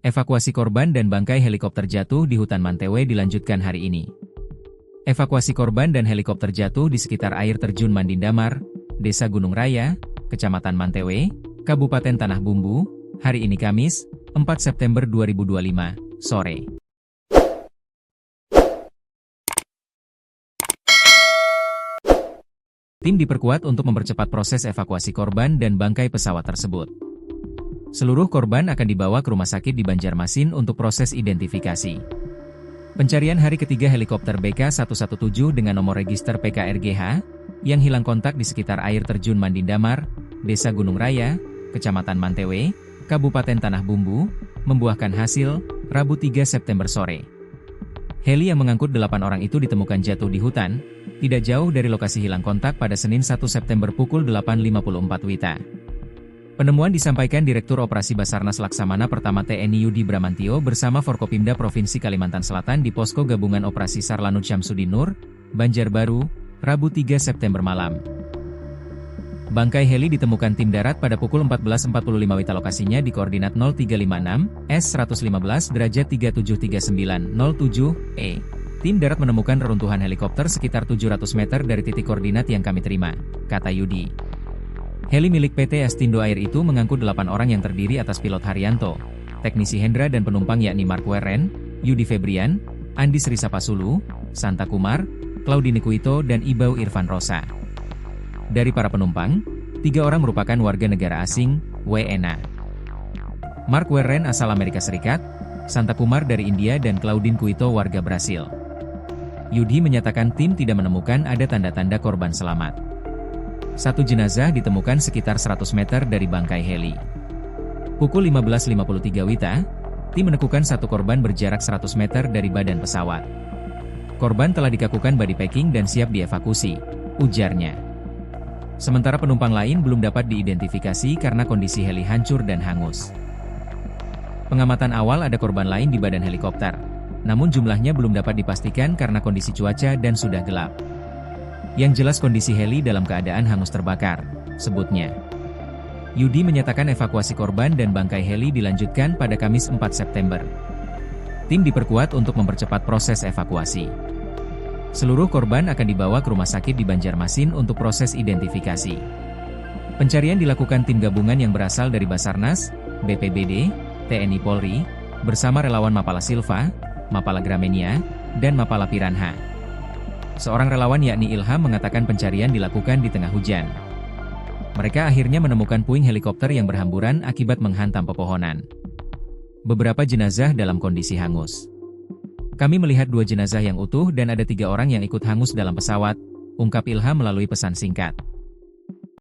Evakuasi korban dan bangkai helikopter jatuh di hutan Mantewe dilanjutkan hari ini. Evakuasi korban dan helikopter jatuh di sekitar air terjun Mandindamar, Desa Gunung Raya, Kecamatan Mantewe, Kabupaten Tanah Bumbu, hari ini Kamis, 4 September 2025, sore. Tim diperkuat untuk mempercepat proses evakuasi korban dan bangkai pesawat tersebut. Seluruh korban akan dibawa ke rumah sakit di Banjarmasin untuk proses identifikasi. Pencarian hari ketiga helikopter BK-117 dengan nomor register PKRGH, yang hilang kontak di sekitar air terjun Mandindamar, Desa Gunung Raya, Kecamatan Mantewe, Kabupaten Tanah Bumbu, membuahkan hasil, Rabu 3 September sore. Heli yang mengangkut 8 orang itu ditemukan jatuh di hutan, tidak jauh dari lokasi hilang kontak pada Senin 1 September pukul 8.54 WITA. Penemuan disampaikan Direktur Operasi Basarnas Laksamana Pertama TNI Yudi Bramantio bersama Forkopimda Provinsi Kalimantan Selatan di Posko Gabungan Operasi Sarlanut Syamsuddin Nur, Banjarbaru, Rabu 3 September malam. Bangkai heli ditemukan tim darat pada pukul 14.45 WITA, lokasinya di koordinat 0356, S115 derajat 373907, Tim darat menemukan reruntuhan helikopter sekitar 700 meter dari titik koordinat yang kami terima, kata Yudi. Heli milik PT Astindo Air itu mengangkut 8 orang yang terdiri atas pilot Haryanto, teknisi Hendra dan penumpang yakni Mark Weren, Yudi Febrian, Andi Srisapasulu, Santa Kumar, Claudine Kuito dan Ibau Irfan Rosa. Dari para penumpang, 3 orang merupakan warga negara asing, WNA. Mark Weren asal Amerika Serikat, Santa Kumar dari India dan Claudine Kuito warga Brasil. Yudi menyatakan tim tidak menemukan ada tanda-tanda korban selamat. Satu jenazah ditemukan sekitar 100 meter dari bangkai heli. Pukul 15.53 WITA, tim menemukan satu korban berjarak 100 meter dari badan pesawat. Korban telah dikakukan body packing dan siap dievakuasi, ujarnya. Sementara penumpang lain belum dapat diidentifikasi karena kondisi heli hancur dan hangus. Pengamatan awal ada korban lain di badan helikopter, namun jumlahnya belum dapat dipastikan karena kondisi cuaca dan sudah gelap. Yang jelas kondisi heli dalam keadaan hangus terbakar, sebutnya. Yudi menyatakan evakuasi korban dan bangkai heli dilanjutkan pada Kamis 4 September. Tim diperkuat untuk mempercepat proses evakuasi. Seluruh korban akan dibawa ke rumah sakit di Banjarmasin untuk proses identifikasi. Pencarian dilakukan tim gabungan yang berasal dari Basarnas, BPBD, TNI Polri, bersama relawan Mapala Silva, Mapala Gramenia, dan Mapala Piranha. Seorang relawan yakni Ilham mengatakan pencarian dilakukan di tengah hujan. Mereka akhirnya menemukan puing helikopter yang berhamburan akibat menghantam pepohonan. Beberapa jenazah dalam kondisi hangus. Kami melihat 2 jenazah yang utuh dan ada 3 orang yang ikut hangus dalam pesawat, ungkap Ilham melalui pesan singkat.